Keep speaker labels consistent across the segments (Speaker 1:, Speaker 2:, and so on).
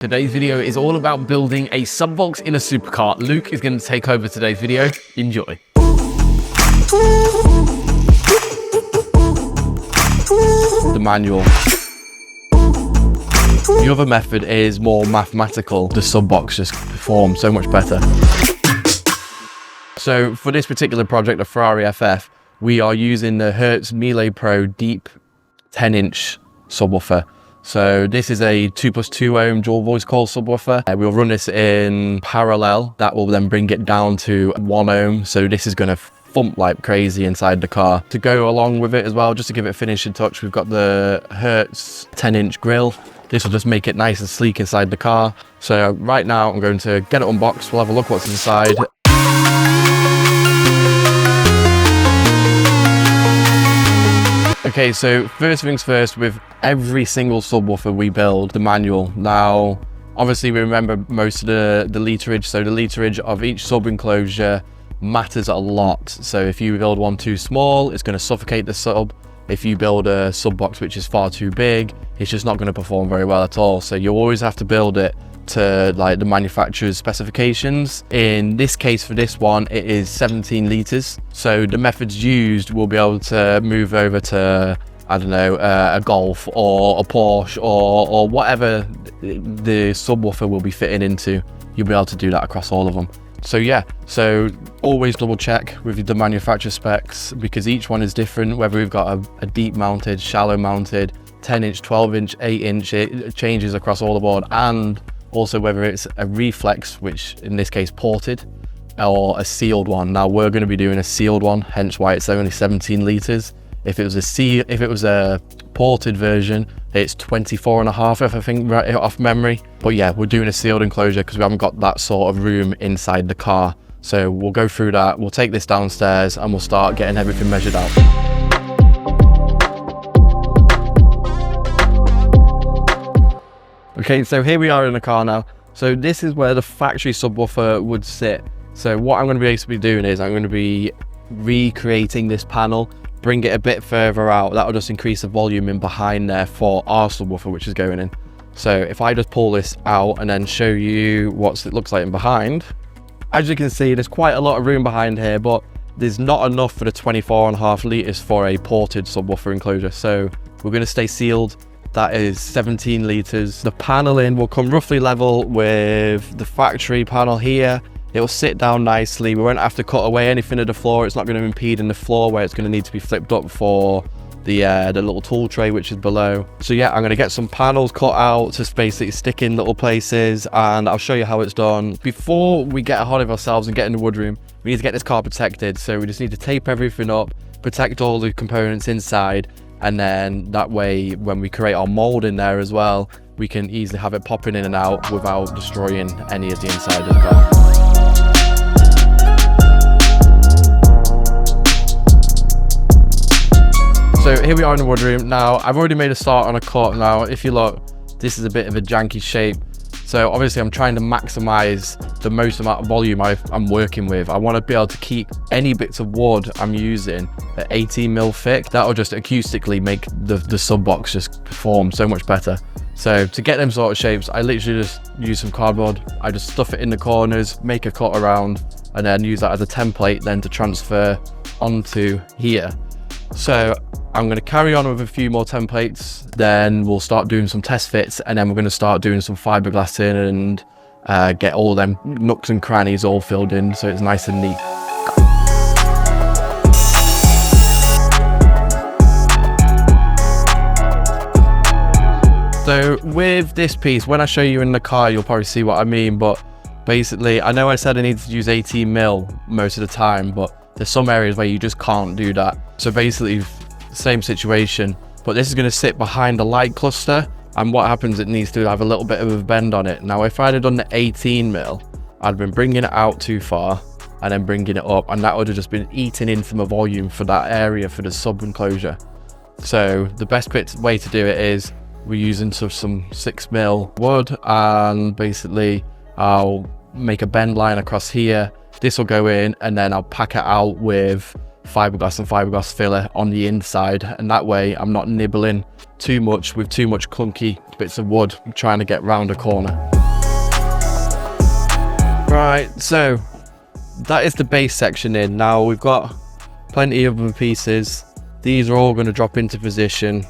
Speaker 1: Today's video is all about building a subbox in a supercar. Luke is going to take over today's video. Enjoy. The manual. The other method is more mathematical. The subbox just performs so much better. So for this particular project, the Ferrari FF, we are using the Hertz Melee Pro deep 10-inch subwoofer. So this is a 2+2 ohm dual voice coil subwoofer. We'll run this in parallel. That will then bring it down to 1 ohm. So this is going to thump like crazy inside the car. To go along with it as well, just to give it a finishing touch, we've got the Hertz 10-inch grille. This will just make it nice and sleek inside the car. So right now I'm going to get it unboxed. We'll have a look what's inside. Okay, so first things first, with every single subwoofer we build, the manual. Now, obviously we remember most of the literage, so the literage of each sub enclosure matters a lot. So if you build one too small, it's going to suffocate the sub. If you build a sub box which is far too big, it's just not going to perform very well at all. So you always have to build it to like the manufacturer's specifications. In this case, for this one, it is 17 liters. So the methods used will be able to move over to, I don't know, a Golf or a Porsche or whatever the subwoofer will be fitting into. You'll be able to do that across all of them. So yeah, so always double check with the manufacturer specs, because each one is different, whether we've got a deep mounted, shallow mounted, 10-inch, 12-inch, 8-inch, it changes across all the board. And also whether it's a reflex, which in this case ported, or a sealed one. Now we're going to be doing a sealed one, hence why it's only 17 liters. If it was a ported version, it's 24.5, if I think right off memory. But yeah, we're doing a sealed enclosure because we haven't got that sort of room inside the car. So we'll go through that. We'll take this downstairs and we'll start getting everything measured out. Okay, so here we are in the car now. So this is where the factory subwoofer would sit. So what I'm going to be basically doing is I'm going to be recreating this panel, bring it a bit further out. That will just increase the volume in behind there for our subwoofer, which is going in. So if I just pull this out and then show you what it looks like in behind, as you can see, there's quite a lot of room behind here, but there's not enough for the 24.5 liters for a ported subwoofer enclosure. So we're going to stay sealed. That is 17 liters. The paneling will come roughly level with the factory panel here. It will sit down nicely. We won't have to cut away anything of the floor. It's not going to impede in the floor where it's going to need to be flipped up for the little tool tray which is below. So yeah, I'm going to get some panels cut out to basically stick in little places, and I'll show you how it's done. Before we get ahead of ourselves and get in the woodroom, we need to get this car protected. So we just need to tape everything up, protect all the components inside, and then that way when we create our mold in there as well, we can easily have it popping in and out without destroying any of the inside of the car. So here we are in the woodroom. Now I've already made a start on a cut. Now if you look, this is a bit of a janky shape. So obviously I'm trying to maximize the most amount of volume I'm working with. I want to be able to keep any bits of wood I'm using at 18 mil thick. That'll just acoustically make the sub box just perform so much better. So to get them sort of shapes, I literally just use some cardboard. I just stuff it in the corners, make a cut around, and then use that as a template then to transfer onto here. So I'm going to carry on with a few more templates, then we'll start doing some test fits, and then we're going to start doing some fiberglassing and get all them nooks and crannies all filled in so it's nice and neat. So with this piece, when I show you in the car, you'll probably see what I mean, but basically, I know I said I need to use 18 mil most of the time, but there's some areas where you just can't do that. So basically, same situation, but this is going to sit behind the light cluster, and what happens, it needs to have a little bit of a bend on it. Now if I'd have done the 18 mil, I'd been bringing it out too far and then bringing it up, and that would have just been eating into my volume for that area for the sub enclosure. So the best way to do it is we're using some 6 mil wood, and basically I'll make a bend line across here. This will go in, and then I'll pack it out with fiberglass and fiberglass filler on the inside, and that way I'm not nibbling too much with too much clunky bits of wood trying to get round a corner. Right, so that is the base section in. Now we've got plenty of other pieces. These are all going to drop into position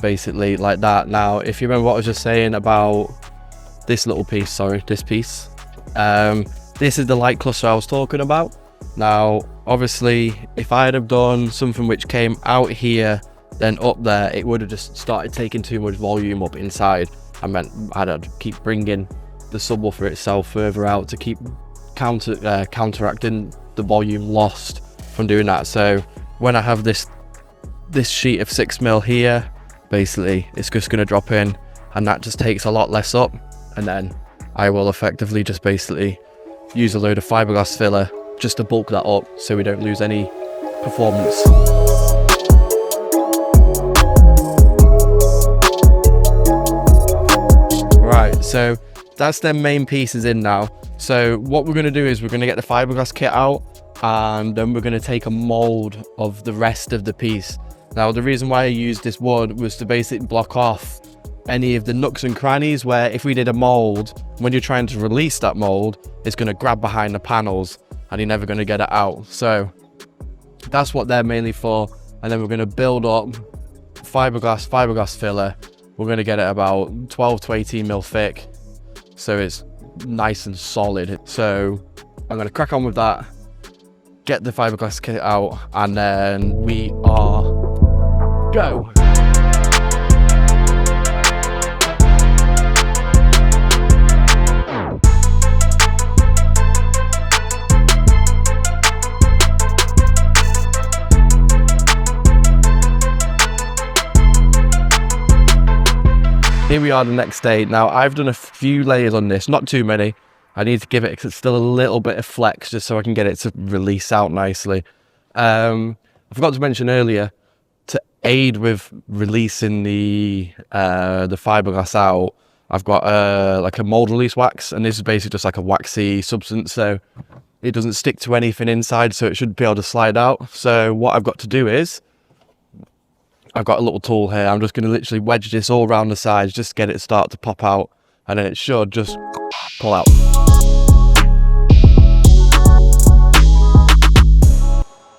Speaker 1: basically like that. Now if you remember what I was just saying about this little piece, sorry, this piece, this is the light cluster I was talking about. Now obviously if I'd have done something which came out here then up there, it would have just started taking too much volume up inside. I meant I'd have to keep bringing the subwoofer itself further out to keep counteracting the volume lost from doing that. So when I have this sheet of 6mm here, basically it's just going to drop in, and that just takes a lot less up, and then I will effectively just basically use a load of fiberglass filler just to bulk that up so we don't lose any performance. Right, so that's their main pieces in now. So what we're going to do is we're going to get the fiberglass kit out, and then we're going to take a mold of the rest of the piece. Now the reason why I used this wood was to basically block off any of the nooks and crannies where if we did a mold, when you're trying to release that mold, it's going to grab behind the panels and you're never going to get it out. So that's what they're mainly for. And then we're going to build up fiberglass filler. We're going to get it about 12 to 18mm thick, so it's nice and solid. So I'm going to crack on with that, get the fiberglass kit out, and then we are go. Here we are the next day. Now I've done a few layers on this, not too many. I need to give it still a little bit of flex just so I can get it to release out nicely. I forgot to mention earlier, to aid with releasing the fiberglass out, I've got like a mold release wax, and this is basically just like a waxy substance, so it doesn't stick to anything inside, so it should be able to slide out. So what I've got to do is, I've got a little tool here. I'm just going to literally wedge this all around the sides just to get it start to pop out, and then it should just pull out.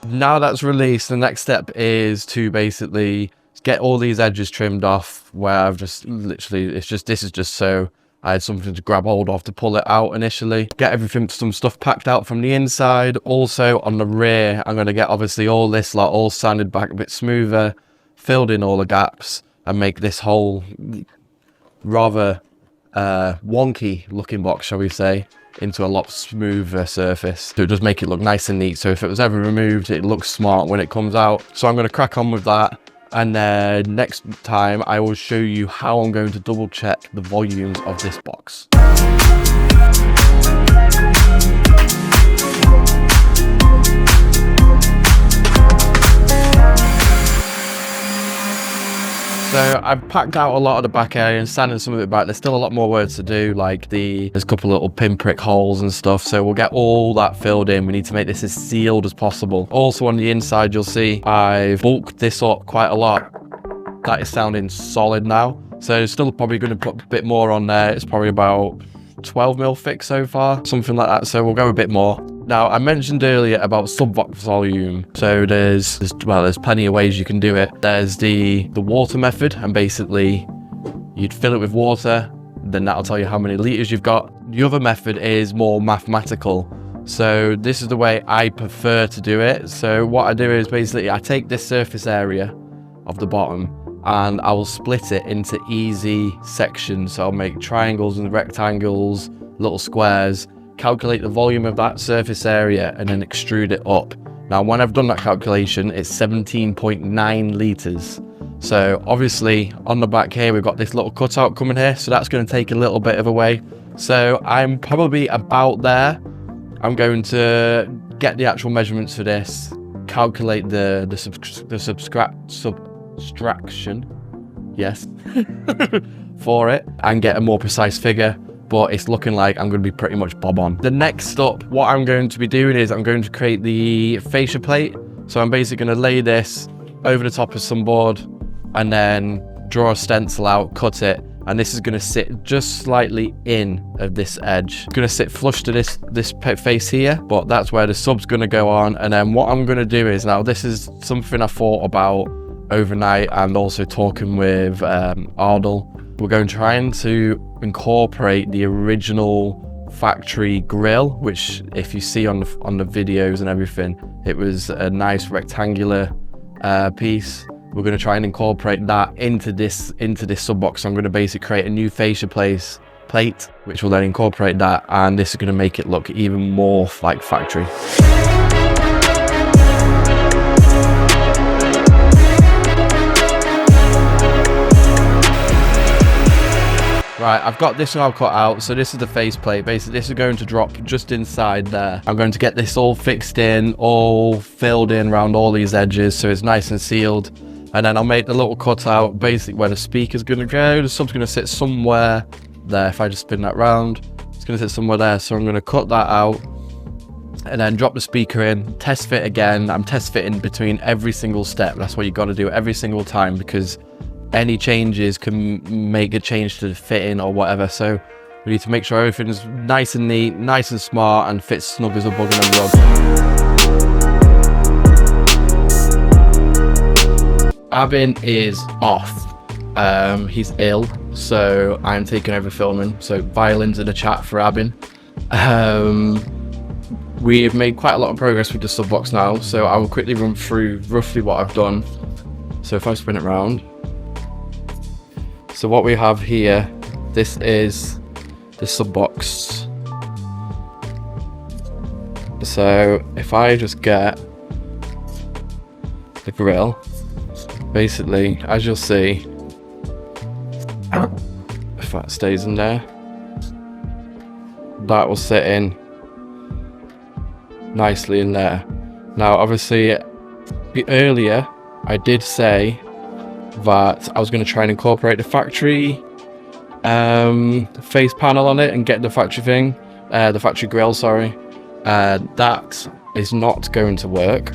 Speaker 1: Now that's released, the next step is to basically get all these edges trimmed off, where I've just literally, this is just so I had something to grab hold of to pull it out initially. Get some stuff packed out from the inside. Also on the rear, I'm going to get obviously all this lot all sanded back a bit smoother, filled in all the gaps, and make this whole rather wonky looking box, shall we say, into a lot smoother surface. So it does make it look nice and neat, so if it was ever removed, it looks smart when it comes out. So I'm going to crack on with that, and then next time I will show you how I'm going to double check the volumes of this box. So I've packed out a lot of the back area and sanded some of it back. There's still a lot more work to do, like there's a couple of little pinprick holes and stuff. So we'll get all that filled in. We need to make this as sealed as possible. Also on the inside, you'll see I've bulked this up quite a lot. That is sounding solid now. So still probably going to put a bit more on there. It's probably about 12mm thick so far, something like that. So we'll go a bit more. Now, I mentioned earlier about subbox volume. So there's plenty of ways you can do it. There's the water method, and basically you'd fill it with water, then that'll tell you how many liters you've got. The other method is more mathematical. So this is the way I prefer to do it. So what I do is basically I take this surface area of the bottom and I will split it into easy sections. So I'll make triangles and rectangles, little squares, calculate the volume of that surface area, and then extrude it up. Now when I've done that calculation, it's 17.9 liters. So obviously on the back here we've got this little cutout coming here, so that's going to take a little bit of a way. So I'm probably about there. I'm going to get the actual measurements for this, calculate the subtraction, yes, for it, and get a more precise figure. but it's looking like I'm going to be pretty much bob on. The next up, what I'm going to be doing is I'm going to create the fascia plate. So I'm basically going to lay this over the top of some board and then draw a stencil out, cut it, and this is going to sit just slightly in of this edge. It's going to sit flush to this face here, but that's where the sub's going to go on. And then what I'm going to do is, now this is something I thought about overnight and also talking with Ardell. We're going to try to incorporate the original factory grill, which if you see on the videos and everything, it was a nice rectangular piece. We're going to try and incorporate that into this sub box. So I'm going to basically create a new fascia plate, which will then incorporate that, and this is going to make it look even more like factory. Right, I've got this now cut out, so this is the faceplate. Basically, this is going to drop just inside there. I'm going to get this all fixed in, all filled in around all these edges, so it's nice and sealed. And then I'll make the little cutout, basically where the speaker's going to go. The sub's going to sit somewhere there. If I just spin that round, it's going to sit somewhere there. So I'm going to cut that out and then drop the speaker in, test fit again. I'm test fitting between every single step. That's what you got to do every single time, because any changes can make a change to the fitting or whatever. So we need to make sure everything's nice and neat, nice and smart, and fits snug as a bug in a rug. Abin is off. He's ill, so I'm taking over filming. So violins in the chat for Abin. We've made quite a lot of progress with the sub box now, so I will quickly run through roughly what I've done. So if I spin it round, so what we have here, this is the sub box. So if I just get the grill, basically, as you'll see, if that stays in there, that will sit in nicely in there. Now obviously earlier I did say that I was going to try and incorporate the factory face panel on it and get the factory thing, the factory grill, sorry. That is not going to work,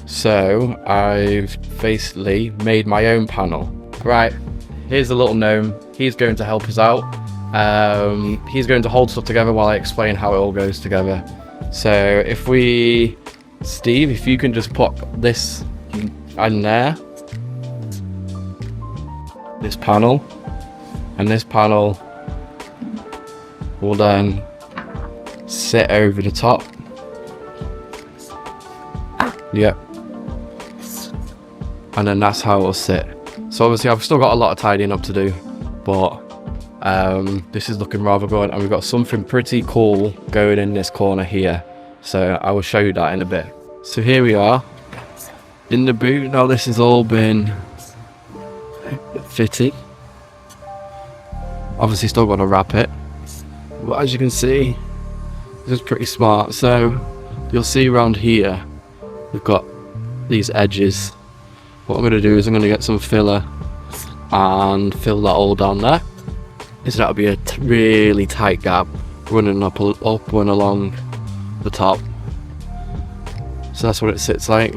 Speaker 1: so I've basically made my own panel. Right, here's a little gnome. He's going to help us out. He's going to hold stuff together while I explain how it all goes together. So if we, Steve, if you can just put this in there, this panel, and this panel will then sit over the top. Yep. And then that's how it'll sit. So obviously I've still got a lot of tidying up to do, but this is looking rather good, and we've got something pretty cool going in this corner here, so I will show you that in a bit. So here we are in the boot. Now this has all been fitted. Obviously still got to wrap it, but as you can see, this is pretty smart. So you'll see around here we've got these edges. What I'm going to do is I'm going to get some filler and fill that all down there. So that'll be a really tight gap running up and along the top. So that's what it sits like.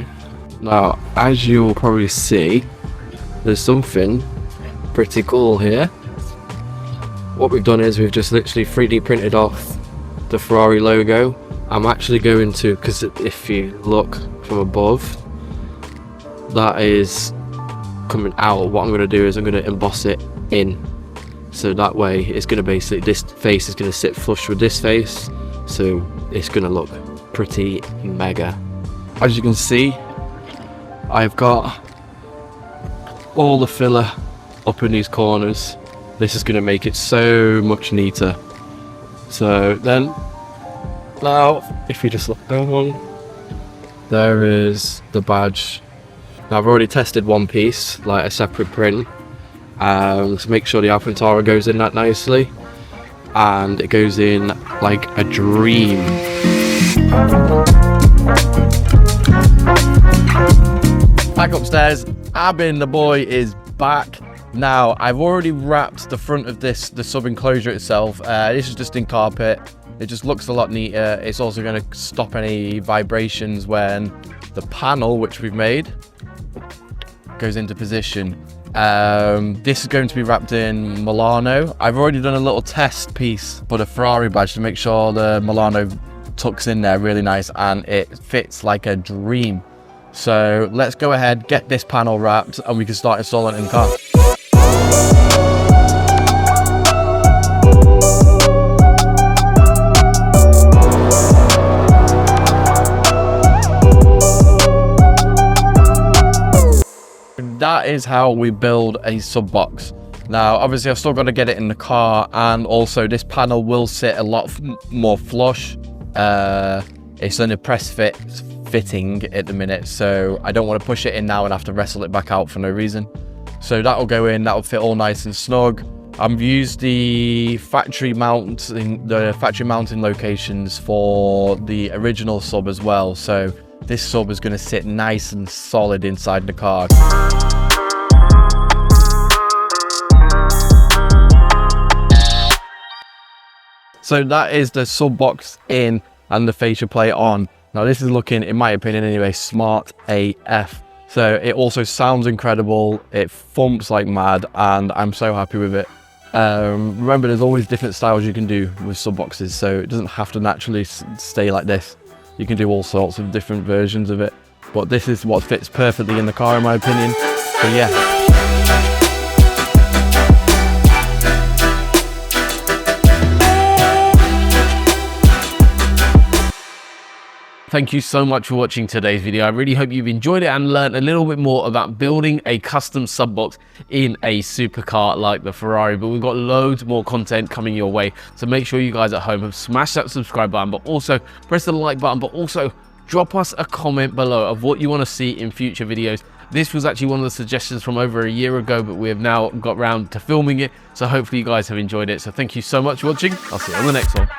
Speaker 1: Now, as you'll probably see, there's something pretty cool here. What we've done is we've just literally 3D printed off the Ferrari logo. I'm actually going to, because if you look from above, that is coming out. What I'm going to do is I'm going to emboss it in. So that way it's going to basically, this face is going to sit flush with this face, so it's going to look pretty mega. As you can see, I've got all the filler up in these corners. This is going to make it so much neater. So then, now if you just look down, there is the badge. Now I've already tested one piece, like a separate print, to make sure the Alcantara goes in that nicely, and it goes in like a dream. Back upstairs, Abin the boy is back. Now, I've already wrapped the front of the sub enclosure itself. This is just in carpet. It just looks a lot neater. It's also going to stop any vibrations when the panel, which we've made, goes into position. This is going to be wrapped in Milano. I've already done a little test piece for the Ferrari badge to make sure the Milano tucks in there really nice and it fits like a dream. So let's go ahead, get this panel wrapped, and we can start installing it in the car. That is how we build a sub box. Now, obviously, I've still got to get it in the car, and also this panel will sit a lot more flush. It's in a press fitting at the minute, so I don't want to push it in now and have to wrestle it back out for no reason. So that'll go in, that'll fit all nice and snug. I've used the factory mounting locations for the original sub as well, so this sub is going to sit nice and solid inside the car. So that is the sub box in and the fascia plate on. Now this is looking, in my opinion anyway, smart AF. So it also sounds incredible, it thumps like mad, and I'm so happy with it. Remember, there's always different styles you can do with sub boxes, so it doesn't have to naturally stay like this. You can do all sorts of different versions of it, but this is what fits perfectly in the car in my opinion. So yeah. Thank you so much for watching today's video. I really hope you've enjoyed it and learned a little bit more about building a custom sub box in a supercar like the Ferrari. But we've got loads more content coming your way. So make sure you guys at home have smashed that subscribe button, but also press the like button, but also drop us a comment below of what you want to see in future videos. This was actually one of the suggestions from over a year ago, but we have now got round to filming it. So hopefully you guys have enjoyed it. So thank you so much for watching. I'll see you on the next one.